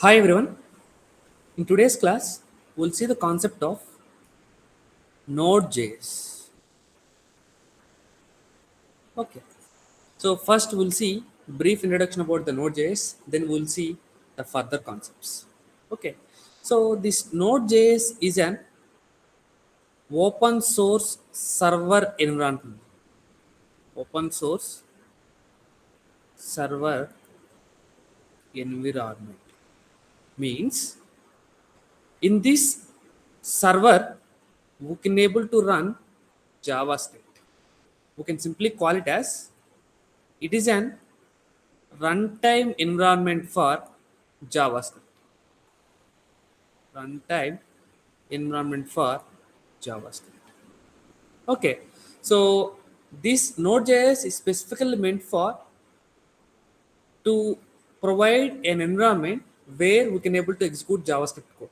Hi everyone. In today's class, we'll see the concept of Node.js. Okay. So first we'll see brief introduction about the Node.js. Then we'll see the further concepts. Okay. So this Node.js is an open source server environment. Open source server environment means in this server we can able to run JavaScript. We can simply call it as it is an runtime environment for JavaScript. Runtime environment for JavaScript. Okay, so this Node.js is specifically meant for to provide an environment where we can able to execute JavaScript code.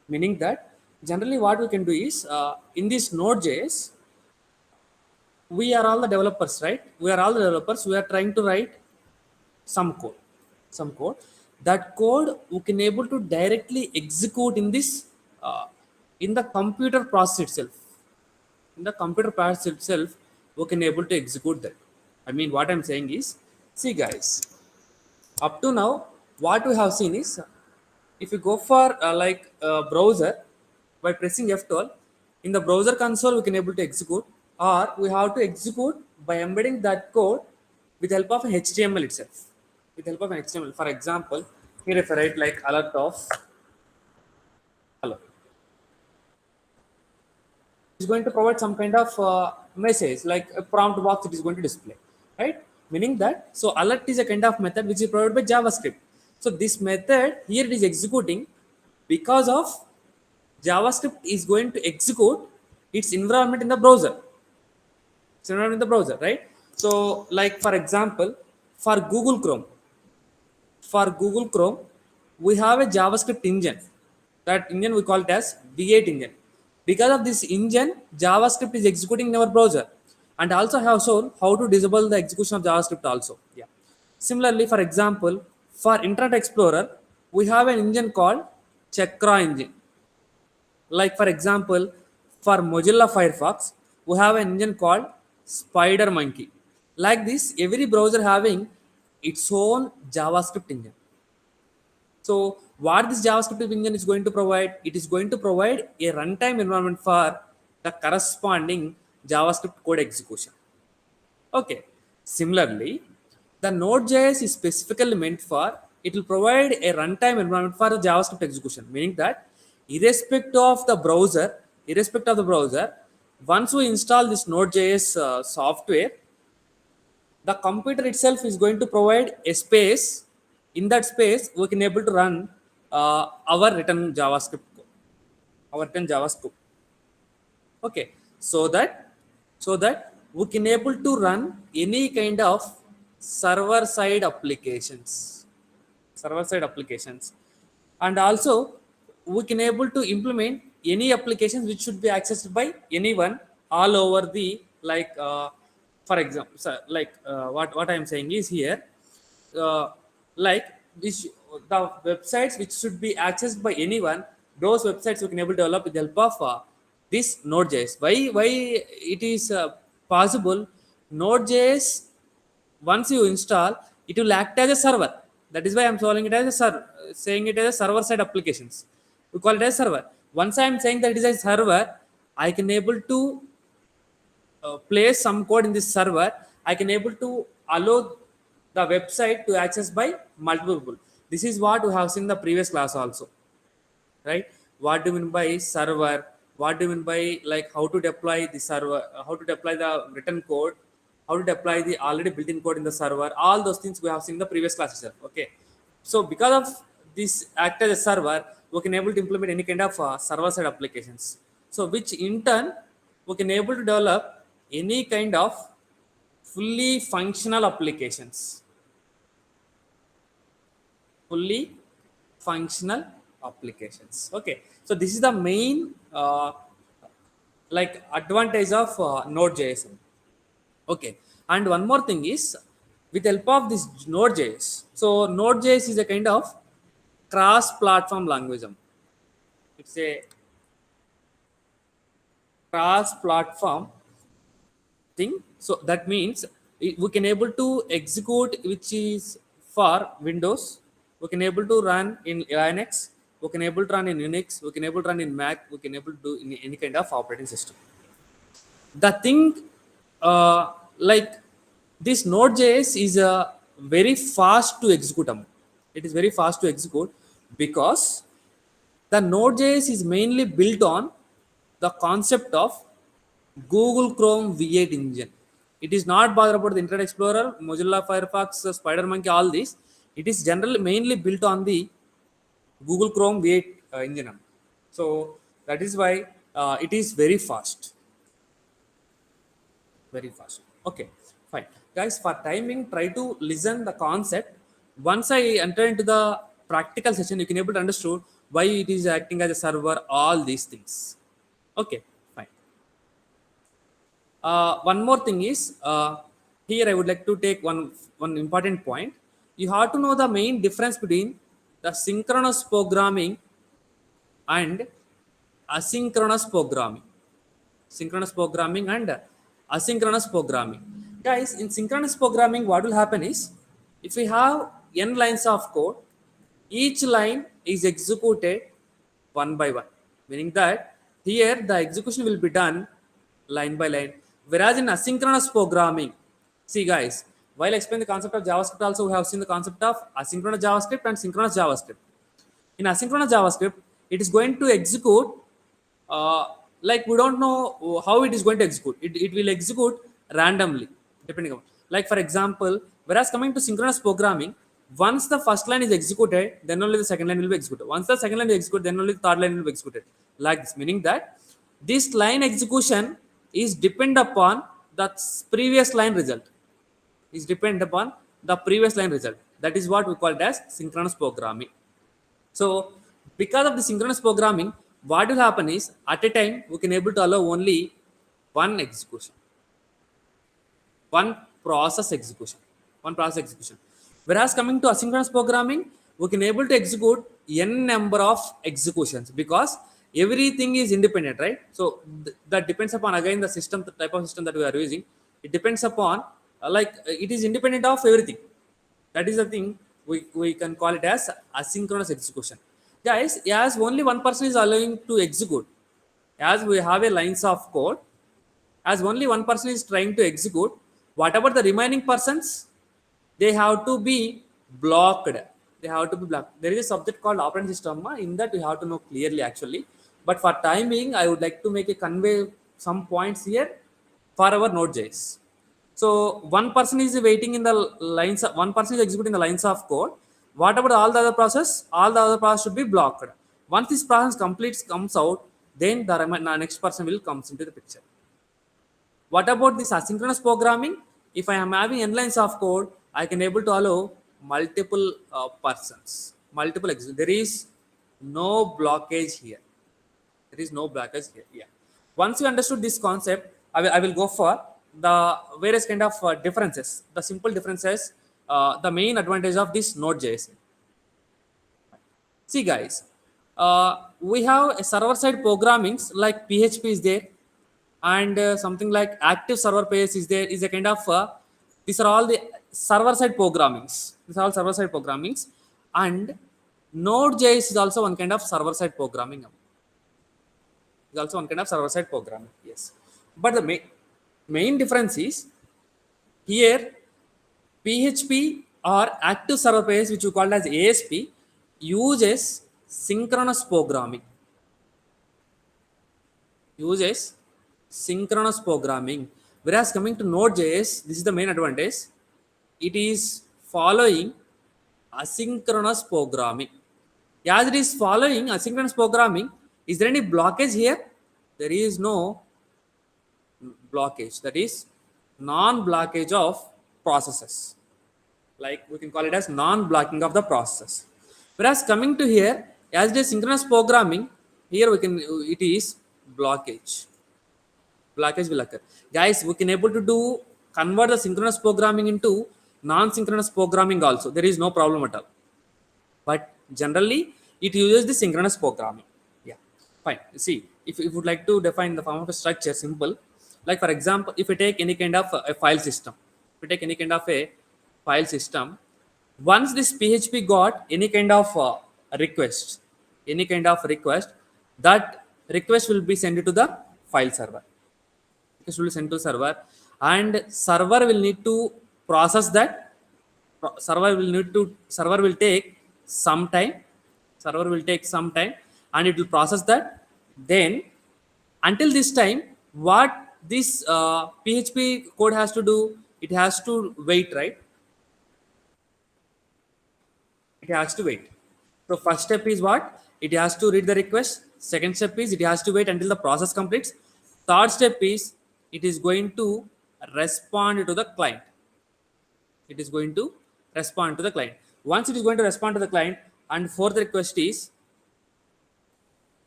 Meaning that generally what we can do is in this Node.js we are all the developers, right? We are all the developers. We are trying to write some code that code we can able to directly execute in this in the computer process itself. In the computer process itself we can able to execute that. I mean what I'm saying is, see guys, up to now what we have seen is if you go for browser by pressing F12 in the browser console we can able to execute, or we have to execute by embedding that code with help of HTML itself. With help of an HTML, for example, here if I write like alert of hello, is going to provide some kind of message like a prompt box it is going to display, right? Meaning that so alert is a kind of method which is provided by JavaScript. So this method here it is executing because of JavaScript is going to execute its environment in the browser. It's environment in the browser, right? So like for example, for Google Chrome, for Google Chrome, we have a JavaScript engine. That engine we call it as V8 engine. Because of this engine, JavaScript is executing in our browser. And also have shown how to disable the execution of JavaScript also. Yeah. Similarly, for example, for Internet Explorer, we have an engine called Chakra engine. Like for example, for Mozilla Firefox, we have an engine called Spider Monkey. Like this, every browser having its own JavaScript engine. So what this JavaScript engine is going to provide? It is going to provide a runtime environment for the corresponding JavaScript code execution. Okay. Similarly, the Node.js is specifically meant for it will provide a runtime environment for the JavaScript execution, meaning that irrespective of the browser, once we install this Node.js software, the computer itself is going to provide a space. In that space we can able to run our written JavaScript code, our written JavaScript. Okay, so that we can able to run any kind of server side applications, and also we can able to implement any applications which should be accessed by anyone all over the for example, so what I am saying is here, uh, like which the websites which should be accessed by anyone, those websites we can able to develop with the help of this Node.js. Why it is possible? Node.js, once you install, it will act as a server. That is why I'm calling it as a server, saying it as a server side applications. We call it as server. Once I'm saying that it is a server, I can able to place some code in this server. I can able to allow the website to access by multiple people. This is what we have seen in the previous class also, right? What do you mean by server? What do you mean by like how to deploy the server, how to deploy the written code, how to deploy the already built-in code in the server? All those things we have seen in the previous class itself. Okay, so because of this act as a server, we can able to implement any kind of server side applications, so which in turn we can able to develop any kind of fully functional applications, fully functional applications. Okay, so this is the main like advantage of Node.js. Okay, and one more thing is with help of this Node.js, so Node.js is a kind of cross-platform language. It's a cross-platform thing. So that means we can able to execute which is for Windows. We can able to run in Linux. We can able to run in Unix. We can able to run in Mac. We can able to do in any kind of operating system. The thing like this Node.js is very fast to execute. It is very fast to execute because the Node.js is mainly built on the concept of Google Chrome V8 engine. It is not bothered about the Internet Explorer, Mozilla Firefox, SpiderMonkey, all these. It is generally mainly built on the Google Chrome V8 engine. So that is why it is very fast. Very fast. Okay, fine. Guys, for timing, try to listen the concept. Once I enter into the practical session, you can able to understand why it is acting as a server, all these things. Okay, fine. One more thing is here I would like to take one important point. You have to know the main difference between the synchronous programming and asynchronous programming. Synchronous programming and asynchronous programming. Guys, in synchronous programming, what will happen is if we have n lines of code, each line is executed one by one, meaning that here the execution will be done line by line. Whereas in asynchronous programming, see guys, while explaining the concept of JavaScript, also we have seen the concept of asynchronous JavaScript and synchronous JavaScript. In asynchronous JavaScript, it is going to execute uh, like we don't know how it is going to execute. It will execute randomly, depending on, like for example, whereas coming to synchronous programming, once the first line is executed, then only the second line will be executed. Once the second line is executed, then only the third line will be executed. Like this, meaning that this line execution is depend upon the previous line result. Is depend upon the previous line result. That is what we call it as synchronous programming. So because of the synchronous programming, what will happen is at a time we can able to allow only one execution, one process execution, one process execution. Whereas coming to asynchronous programming, we can able to execute n number of executions because everything is independent, right? So that depends upon again the system, the type of system that we are using. It depends upon it is independent of everything. That is the thing we can call it as asynchronous execution. Guys, as only one person is allowing to execute, as we have a lines of code, as only one person is trying to execute, whatever the remaining persons, they have to be blocked. They have to be blocked. There is a subject called operating system. In that, we have to know clearly actually. But for time being, I would like to make a convey some points here for our Node.js. So one person is waiting in the lines. One person is executing the lines of code. What about all the other process? All the other process should be blocked. Once this process completes, comes out, then the next person will comes into the picture. What about this asynchronous programming? If I am having n lines of code, I can able to allow multiple persons, multiple There is no blockage here. There is no blockage here. Yeah. Once you understood this concept, I will go for the various kind of differences. The simple differences, the main advantage of this Node.js. See guys, we have a server-side programmings like PHP is there, and something like active server page is there. Is a kind of these are all the server-side programmings. These are all server-side programmings, and Node.js is also one kind of server-side programming. Is also one kind of server-side programming. Yes, but the main difference is here PHP or active server page, which we call as ASP, uses synchronous programming. Uses synchronous programming. Whereas coming to Node.js, this is the main advantage. It is following asynchronous programming. As it is following asynchronous programming, is there any blockage here? There is no blockage. That is non-blockage of processes. Like we can call it as non-blocking of the process. Whereas coming to here, as it is synchronous programming, here it is blockage. Blockage will occur. Guys, we can able to convert the synchronous programming into non-synchronous programming also. There is no problem at all. But Generally, it uses the synchronous programming. Yeah, fine. See, if you would like to define the form of a structure, simple. Like for example, if you take any kind of a file system, if you take any kind of a file system, once this PHP got any kind of request, any kind of request, that request will be sent to the file server. Request will be sent to server, and server will need to process that. Server will take some time. Server will take some time, and it will process that. Then, until this time, what this PHP code has to do, it has to wait, right? It has to wait. So first step is what? It has to read the request. Second step is it has to wait until the process completes. Third step is it is going to respond to the client. It is going to respond to the client. Once it is going to respond to the client, and fourth request is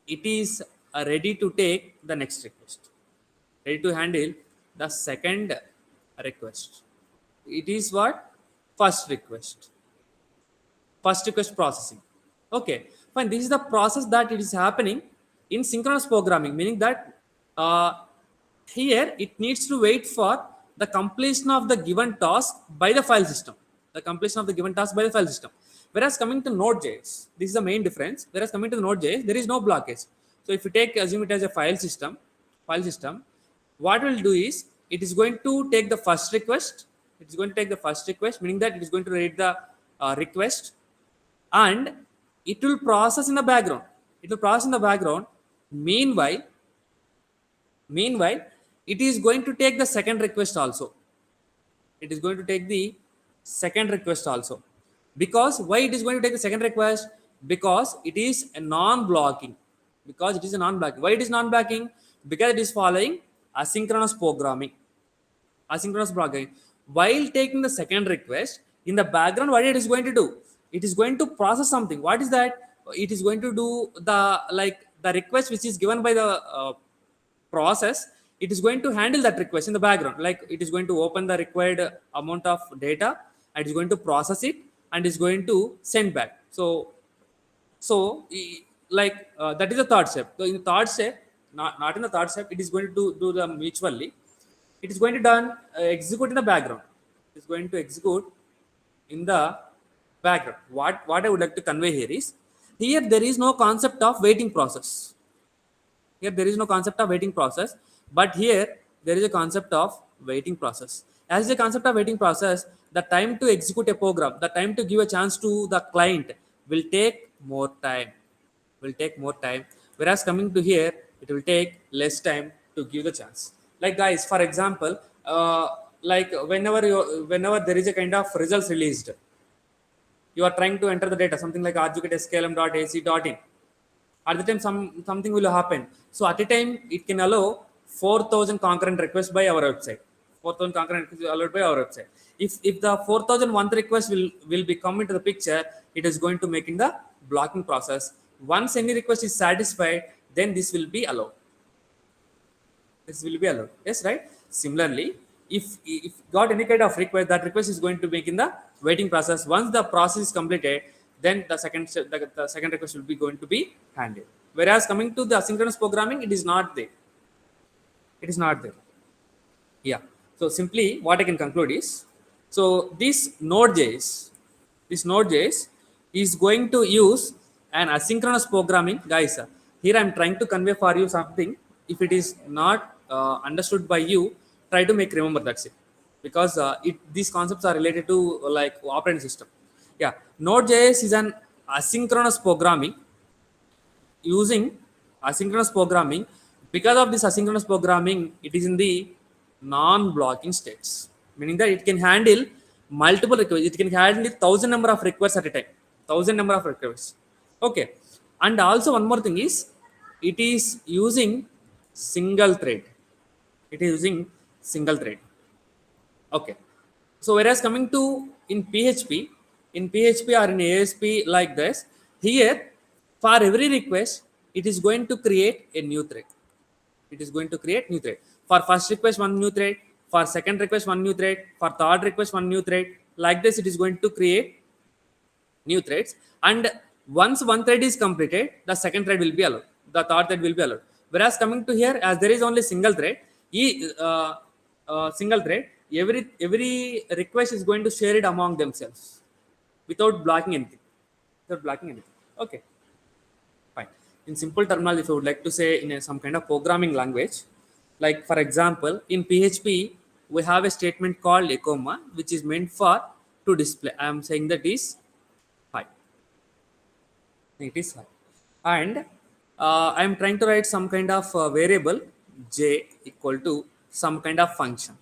it is ready to take the next request, ready to handle the second request. It is what? First request processing. Okay, fine. This is the process that it is happening in synchronous programming, meaning that uh, here it needs to wait for the completion of the given task by the file system. The completion of the given task by the file system. Whereas coming to Node.js, this is the main difference. Whereas coming to the Node.js, there is no blockage. So if you assume it as a file system, what will do is it is going to take the first request. It is going to take the first request, meaning that it is going to read the request, and it will process in the background. It will process in the background. Meanwhile, it is going to take the second request also. It is going to take the second request also. Because why it is going to take the second request? Because it is a non-blocking. Because it is a non-blocking. Why it is non-blocking? Because it is following asynchronous programming. Asynchronous programming. While taking the second request, in the background, what it is going to do? It is going to process something. What is that? It is going to do the request which is given by the process. It is going to handle that request in the background. Like it is going to open the required amount of data, and it is going to process it, and is going to send back. So that is the third step. So in the third step, not in the third step, it is going to do the mutually. It is going to done execute in the background. It is going to execute in the background. What I would like to convey here is, here there is no concept of waiting process. Here there is no concept of waiting process, but here there is a concept of waiting process. As a concept of waiting process, the time to execute a program, the time to give a chance to the client will take more time. Will take more time. Whereas coming to here, it will take less time to give the chance. Like guys, for example, like whenever there is a kind of results released, you are trying to enter the data, something like rjkit.sclm.ac.in. At the time, something will happen. So at a time, it can allow 4,000 concurrent requests by our website. 4,000 concurrent requests allowed by our website. If the 4,001th request will be come into the picture, it is going to make in the blocking process. Once any request is satisfied, then this will be allowed. This will be allowed. Yes, right? Similarly, if got any kind of request, that request is going to make in the waiting process. Once the process is completed, then the second request will be going to be handled. Whereas coming to the asynchronous programming, it is not there. It is not there. Yeah. So simply what I can conclude is, so this Node.js is going to use an asynchronous programming. Guys, here I'm trying to convey for you something. If it is not understood by you, try to make remember, that's it. Because these concepts are related to like operating system. Yeah, Node.js is an asynchronous programming using asynchronous programming. Because of this asynchronous programming, it is in the non-blocking states, meaning that it can handle multiple requests. It can handle 1,000 number of requests at a time. 1,000 number of requests. Okay, and also one more thing is, it is using single thread. It is using single thread. Okay. So whereas coming to in PHP or in ASP like this, here for every request, it is going to create a new thread. It is going to create new thread. For first request, one new thread. For second request, one new thread. For third request, one new thread. Like this, it is going to create new threads. And Once one thread is completed, the second thread will be allowed. The third thread will be allowed. Whereas coming to here, as there is only single thread, single thread, every request is going to share it among themselves without blocking anything. Without blocking anything. Okay, fine. In simple terminology, if you would like to say in some kind of programming language, like for example, in PHP, we have a statement called a comma, which is meant for to display. I am saying that is hi. It is hi. And I am trying to write some kind of variable j equal to some kind of function.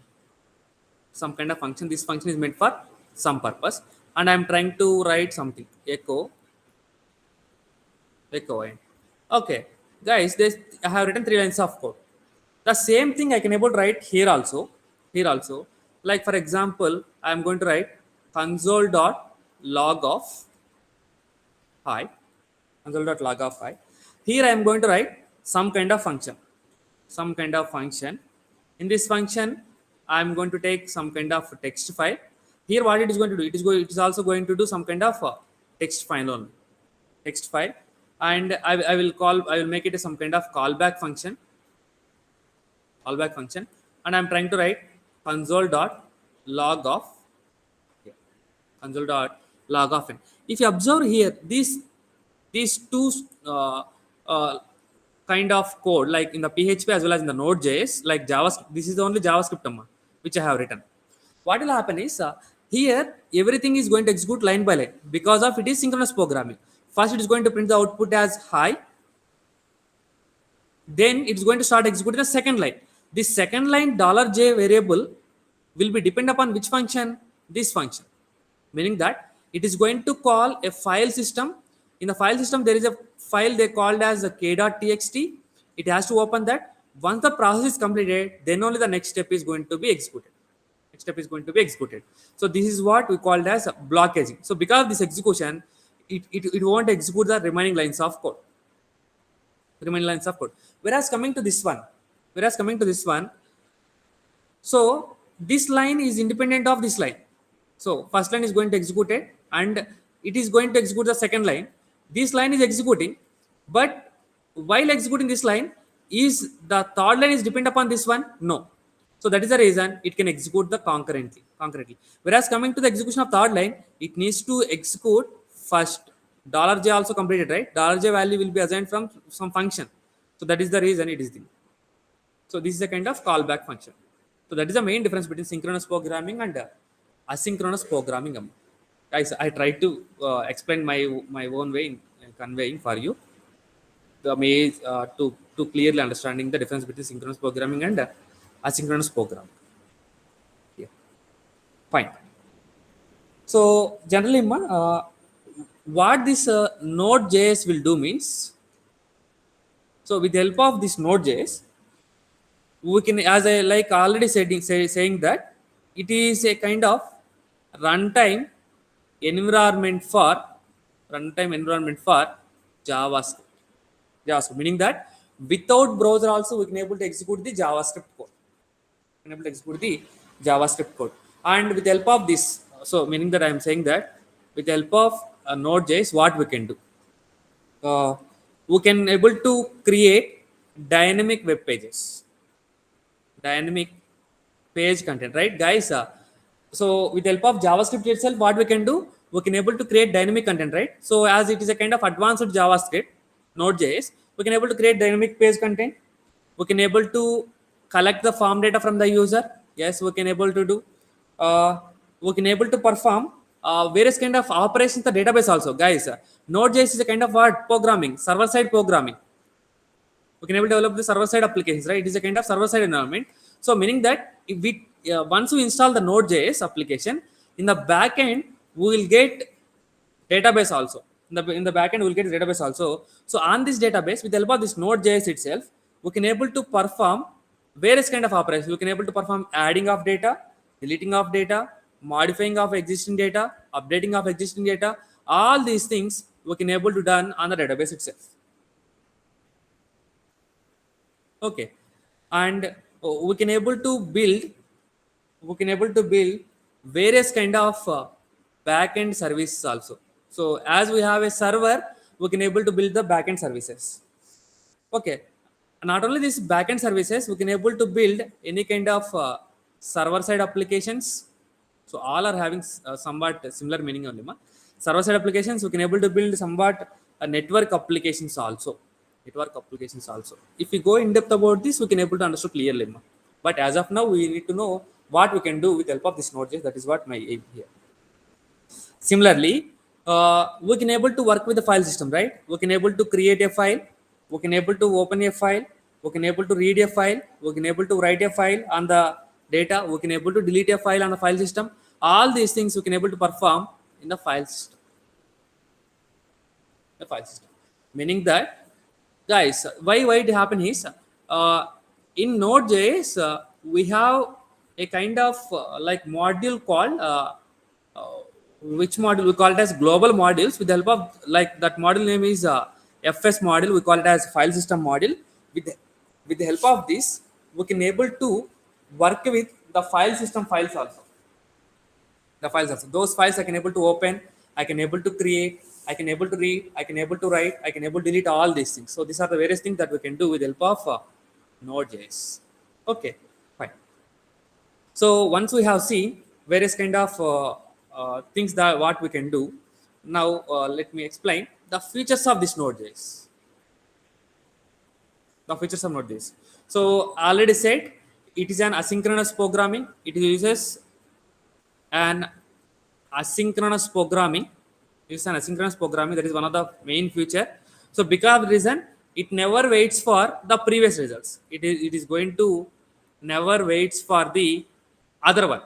Some kind of function. This function is meant for some purpose, and I am trying to write something echo end. Okay, guys, this I have written 3 lines of code. The same thing I can able to write here also. Here also, like for example, I am going to write console dot log of hi. Console dot log of hi. Here I am going to write some kind of function. Some kind of function. In this function, I am going to take some kind of text file. Here, what it is going to do? It is also going to do some kind of text file only. Text file, and I will make it a some kind of callback function. And I'm trying to write console dot log of console dot log of n. If you observe here, these two uh, kind of code, like in the PHP as well as in the Node.js, like JavaScript. This is the only JavaScript which I have written. What will happen is here everything is going to execute line by line because of it is synchronous programming. First, it is going to print the output as hi. Then it's going to start executing the second line. This second line $j variable will be depend upon which function? This function. Meaning that it is going to call a file system. In the file system, there is a file they called as a k.txt. It has to open that. Once the process is completed, then only the next step is going to be executed. So this is what we called as blockaging. So because of this execution, it won't execute the remaining lines of code. Whereas coming to this one, so this line is independent of this line. So first line is going to execute it, and it is going to execute the second line. This line is executing, but while executing this line, is the third line is dependent upon this one? No. So that is the reason it can execute the concurrently. Whereas coming to the execution of third line, it needs to execute first. $j also completed, right? $j value will be assigned from some function. So that is the reason it is the. So this is a kind of callback function. So that is the main difference between synchronous programming and asynchronous programming. Guys, I tried to explain my own way in conveying for you the way to clearly understanding the difference between synchronous programming and asynchronous programming. Yeah, fine. So generally, what this Node.js will do means, so with the help of this Node.js, we can, as I like already saying that it is a kind of runtime environment for JavaScript. Meaning that without browser also we can able to execute the JavaScript code. And with the help of this, so meaning that I am saying that with the help of Node.js, what we can do, we can able to create dynamic web pages, dynamic page content, right, guys? So with the help of JavaScript itself, what we can do, we can able to create dynamic content, right? So as it is a kind of advanced JavaScript, Node.js, we can able to create dynamic page content. We can able to collect the form data from the user. Yes, we can able to do. We can able to perform various kind of operations in the database also, guys. Node.js is a kind of what? Programming, server-side programming. We can able to develop the server-side applications, right? It is a kind of server-side environment. So meaning that if we once we install the Node.js application, in the backend we will get database also. In the backend we will get database also. So on this database, with the help of this Node.js itself, we can able to perform various kind of operations. We can able to perform adding of data, deleting of data, modifying of existing data, updating of existing data. All these things we can able to done on the database itself. Okay, and we can able to build various kind of backend services also. So as we have a server, we can able to build the backend services. Okay, not only this backend services, we can able to build any kind of server side applications. So all are having somewhat similar meaning only. Server side applications, we can able to build somewhat network applications also. Network applications also. If we go in depth about this, we can able to understand clearly. But as of now, we need to know what we can do with help of this Node.js. That is what my aim here. Similarly, we can able to work with the file system, right? We can able to create a file, we can able to open a file, we can able to read a file, we can able to write a file on the data, we can able to delete a file on the file system. All these things we can able to perform in the file system. The file system, meaning that, guys, why it happen is, uh, in Node.js we have a kind of like module called uh, which module we call it as global modules. With the help of, like, that module name is fs module, we call it as file system module. With the help of this, we can able to work with the file system files also. The files also, those files I can able to open, I can able to create, I can able to read, I can able to write, I can able to delete all these things. So these are the various things that we can do with the help of Node.js. Okay, fine. So once we have seen various kind of things that what we can do, now let me explain the features of this Node.js. The features of Node.js. So I already said it is an asynchronous programming. It uses an asynchronous programming. It's an asynchronous programming. That is one of the main feature. So because of the reason, it never waits for the previous results. It is going to never waits for the other one.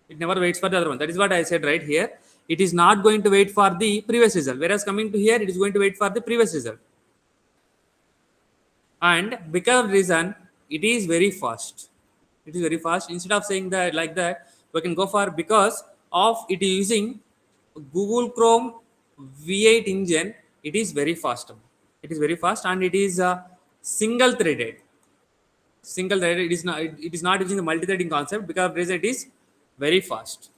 It never waits for the other one. That is what I said right here. It is not going to wait for the previous result. Whereas coming to here, it is going to wait for the previous result. And because of reason, it is very fast. It is very fast. Instead of saying that like that, we can go for, because of it using Google Chrome V8 engine, it is very fast. It is very fast, and it is single threaded. Single threaded. It is not using the multi-threading concept. Because of reason, it is very fast.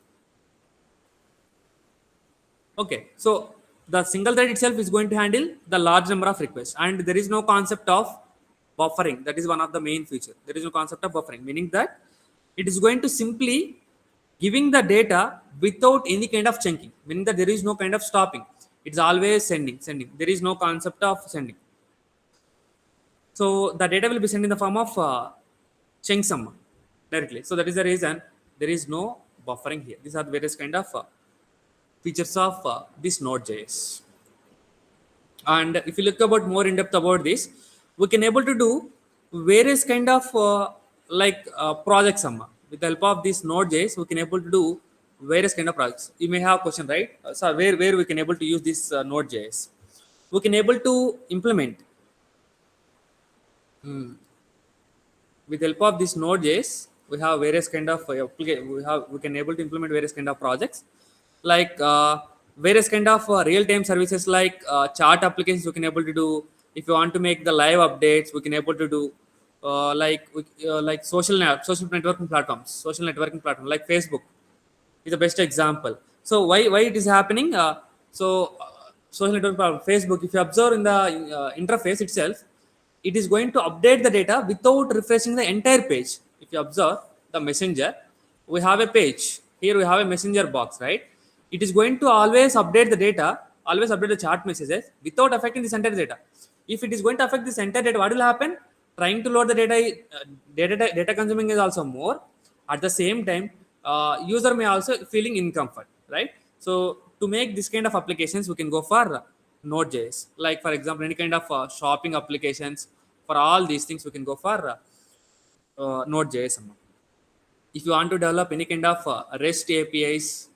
Okay, so the single thread itself is going to handle the large number of requests, and there is no concept of buffering. That is one of the main feature. There is no concept of buffering, meaning that it is going to simply giving the data without any kind of chunking, meaning that there is no kind of stopping. It's always sending. There is no concept of sending. So the data will be sent in the form of checksum directly. So that is the reason there is no buffering here. These are the various kind of features of this Node.js. And if you look about more in depth about this, we can able to do various kind of projects. With the help of this Node.js, we can able to do various kind of projects. You may have a question, right? So where we can able to use this Node.js, we can able to implement with help of this Node.js. We have various kind of we can able to implement various kind of projects, like various kind of real-time services, like chat applications we can able to do. If you want to make the live updates, we can able to do like social networking platforms, like Facebook is the best example. So why it is happening? Social network platform, Facebook, if you observe in the interface itself, it is going to update the data without refreshing the entire page. If you observe the messenger, we have a page here, we have a messenger box, right? It is going to always update the data, always update the chat messages without affecting this entire data. If it is going to affect this entire data, what will happen? Trying to load the data, data consuming is also more. At the same time, user may also feeling incomfort, right? So to make this kind of applications, we can go for Node.js. Like for example, any kind of shopping applications. For all these things, we can go for Node.js. If you want to develop any kind of REST APIs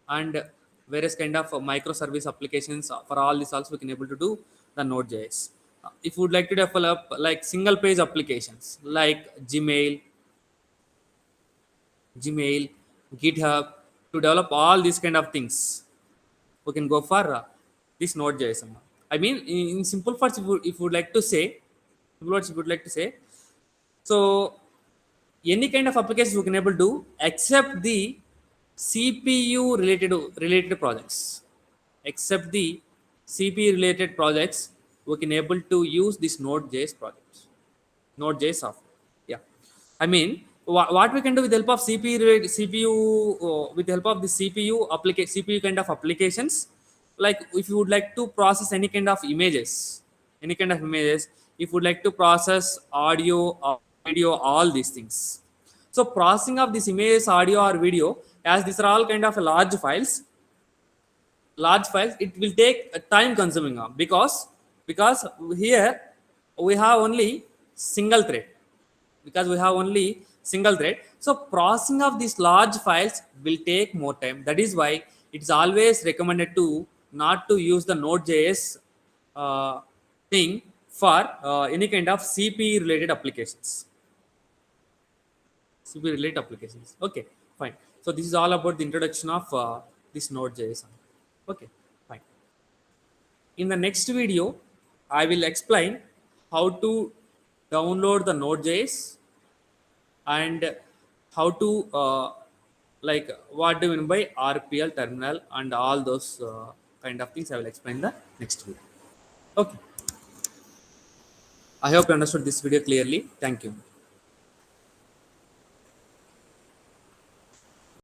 and various kind of microservice applications, for all this also we can able to do the Node.js. If you would like to develop like single page applications like Gmail, GitHub, to develop all these kind of things, we can go for this Node.js. I mean, in simple words, if you would like to say, simple words, if you would like to say, so any kind of applications we can able to do except the CPU related projects, except the CPU related projects, we can able to use this Node.js projects, Node.js software. Yeah, I mean, what we can do with the help of CPU, with the help of the CPU kind of applications, like if you would like to process any kind of images, any kind of images, if you would like to process audio or video, all these things. So processing of these images, audio or video, as these are all kind of large files, it will take a time consuming because here we have only single thread, because we have only single thread. So processing of these large files will take more time. That is why it's always recommended to not to use the Node.js thing for any kind of CP related applications. CP related applications. Okay, fine. So this is all about the introduction of this Node.js. Okay, fine. In the next video, I will explain how to download the Node.js and how to like what do you mean by RPL terminal and all those kind of things. I will explain the next video. Okay. I hope you understood this video clearly. Thank you.